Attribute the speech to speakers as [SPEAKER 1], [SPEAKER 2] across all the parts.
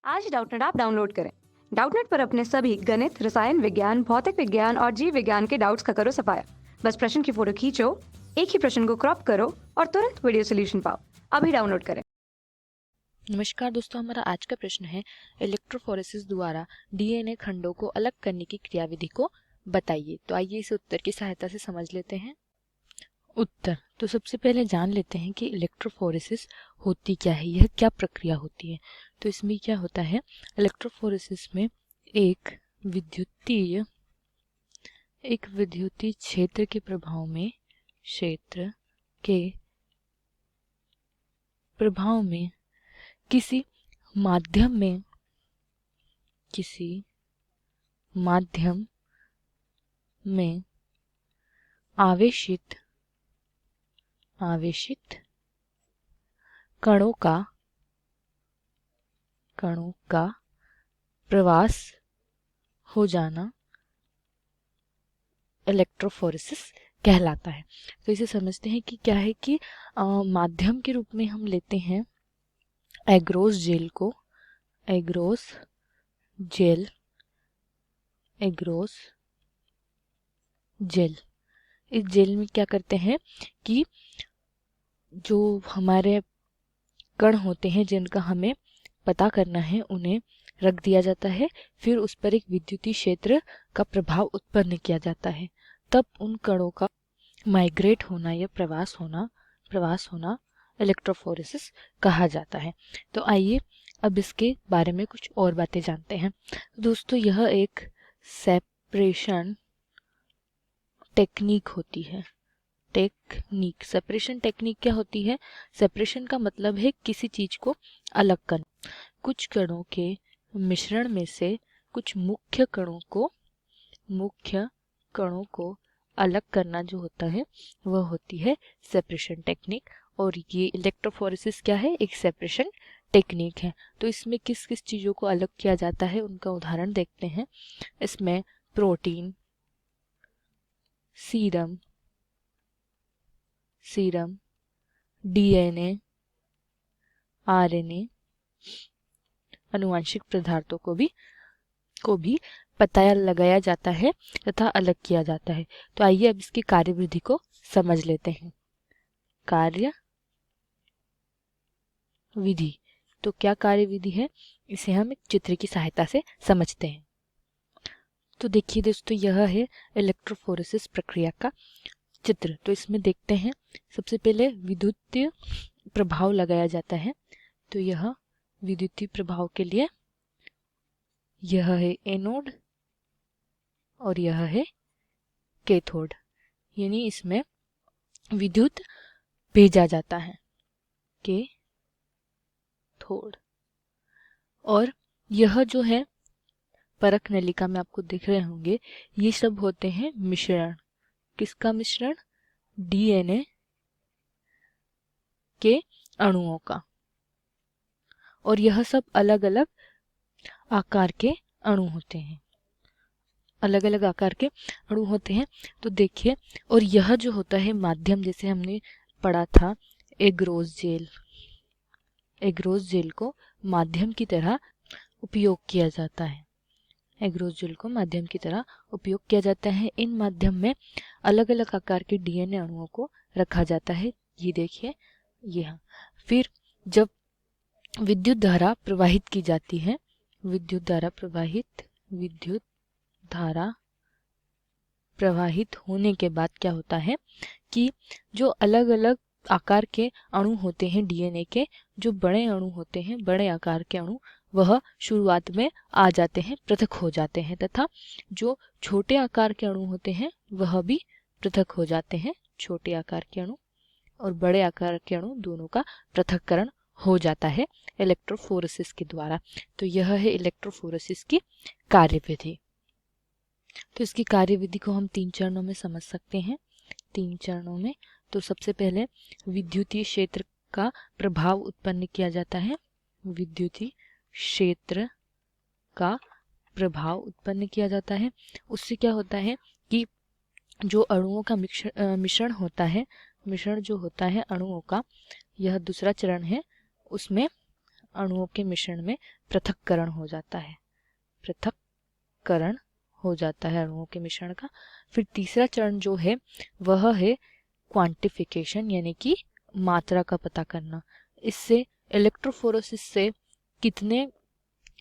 [SPEAKER 1] आज Doubtnut app download करें। Doubtnut पर अपने सभी गणित, रसायन विज्ञान, भौतिक विज्ञान और जीव विज्ञान के डाउट्स का करो सफाया। बस प्रश्न की फोटो खींचो, एक ही प्रश्न को क्रॉप करो और तुरंत वीडियो सोल्यूशन पाओ। अभी डाउनलोड करें।
[SPEAKER 2] नमस्कार दोस्तों, हमारा आज का प्रश्न है इलेक्ट्रोफोरेसिस द्वारा डीएनए खंडों को अलग करने की क्रियाविधि को बताइए। तो आइए इसे उत्तर की सहायता से समझ लेते हैं। उत्तर तो सबसे पहले जान लेते हैं कि इलेक्ट्रोफोरेसिस होती क्या है, यह क्या प्रक्रिया होती है। तो इसमें क्या होता है, इलेक्ट्रोफोरेसिस में एक विद्युतीय क्षेत्र के प्रभाव में किसी माध्यम में आवेशित कणों का प्रवास हो जाना इलेक्ट्रोफोरेसिस कहलाता है। तो इसे समझते हैं कि क्या है कि माध्यम के रूप में हम लेते हैं एग्रोस जेल। इस जेल में क्या करते हैं कि जो हमारे कण होते हैं जिनका हमें पता करना है उन्हें रख दिया जाता है, फिर उस पर एक विद्युतीय क्षेत्र का प्रभाव उत्पन्न किया जाता है। तब उन कणों का माइग्रेट होना या प्रवास होना इलेक्ट्रोफोरेसिस कहा जाता है। तो आइए अब इसके बारे में कुछ और बातें जानते हैं। दोस्तों, यह एक सेपरेशन टेक्निक होती है। सेपरेशन टेक्निक क्या होती है? सेपरेशन का मतलब है किसी चीज को अलग करना। कुछ कणों के मिश्रण में से कुछ मुख्य कणों को अलग करना जो होता है वह होती है सेपरेशन टेक्निक। और ये इलेक्ट्रोफोरेसिस क्या है? एक सेपरेशन टेक्निक है। तो इसमें किस किस चीजों को अलग किया जाता है उनका उदाहरण देखते हैं। इसमें प्रोटीन, सीरम, डीएनए, आरएनए, अनुवांशिक पदार्थों को भी पता लगाया जाता है तथा अलग किया जाता है। तो आइए अब इसकी कार्यविधि को समझ लेते हैं। कार्यविधि तो क्या कार्यविधि है, इसे हम एक चित्र की सहायता से समझते हैं। तो देखिए दोस्तों, यह है इलेक्ट्रोफोरेसिस प्रक्रिया का चित्र। तो इसमें देखते हैं, सबसे पहले विद्युतीय प्रभाव लगाया जाता है। तो यह विद्युतीय प्रभाव के लिए यह है एनोड और यह है कैथोड, यानी इसमें विद्युत भेजा जाता है कैथोड। और यह जो है परख नलिका में आपको दिख रहे होंगे, ये सब होते हैं मिश्रण। किसका मिश्रण? डीएनए के अणुओं का। और यह सब अलग अलग आकार के अणु होते हैं, तो देखिए, और यह जो होता है माध्यम, जैसे हमने पढ़ा था एग्रोस जेल को माध्यम की तरह उपयोग किया जाता है। इन माध्यम में अलग अलग आकार के डीएनए अणुओं को रखा जाता है। ये देखिए, यहाँ फिर जब विद्युत धारा प्रवाहित की जाती है, विद्युत धारा प्रवाहित होने के बाद क्या होता है कि जो अलग अलग आकार के अणु होते हैं डीएनए के, जो बड़े अणु होते हैं, बड़े आकार के अणु, वह शुरुआत में आ जाते हैं, पृथक हो जाते हैं, तथा जो छोटे आकार के अणु होते हैं वह भी पृथक हो जाते हैं। छोटे आकार के अणु और बड़े आकार के अणु दोनों का पृथक्करण हो जाता है इलेक्ट्रोफोरेसिस के द्वारा। तो यह है इलेक्ट्रोफोरेसिस की कार्यविधि। तो इसकी कार्यविधि को हम 3 चरणों में समझ सकते हैं। 3 चरणों में तो सबसे पहले विद्युतीय क्षेत्र का प्रभाव उत्पन्न किया जाता है। विद्युतीय क्षेत्र का प्रभाव उत्पन्न किया जाता है। उससे क्या होता है कि जो अणुओं का मिश्रण होता है, मिश्रण जो होता है अणुओं का, यह दूसरा चरण है। उसमें अणुओं के मिश्रण में पृथक्करण हो जाता है, पृथक्करण हो जाता है अणुओं के मिश्रण का। फिर तीसरा चरण जो है वह है क्वांटिफिकेशन, यानी कि मात्रा का पता करना। इससे इलेक्ट्रोफोरेसिस से कितने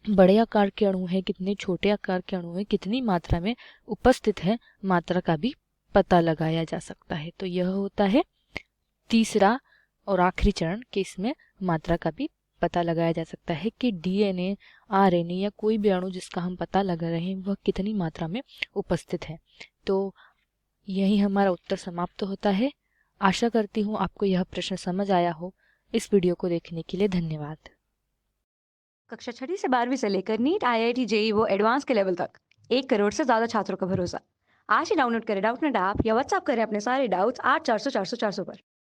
[SPEAKER 2] बड़े आकार के अणु हैं, कितने छोटे आकार के अणु हैं, कितनी मात्रा में उपस्थित है, मात्रा का भी पता लगाया जा सकता है। तो यह होता है तीसरा और आखिरी चरण कि इसमें मात्रा का भी पता लगाया जा सकता है कि डीएनए, आरएनए या कोई भी अणु जिसका हम पता लगा रहे हैं वह कितनी मात्रा में उपस्थित है। तो यही हमारा उत्तर समाप्त होता है। आशा करती हूँ आपको यह प्रश्न समझ आया हो। इस वीडियो को देखने के लिए धन्यवाद।
[SPEAKER 1] कक्षा 6वीं से 12वीं से लेकर नीट, आईआईटी, जेई वो एडवांस के लेवल तक 1 करोड़ से ज़्यादा छात्रों का भरोसा। आज ही डाउनलोड करें डाउटनेट ऐप या व्हाट्सएप करें अपने सारे डाउट्स 8400 400 400 पर।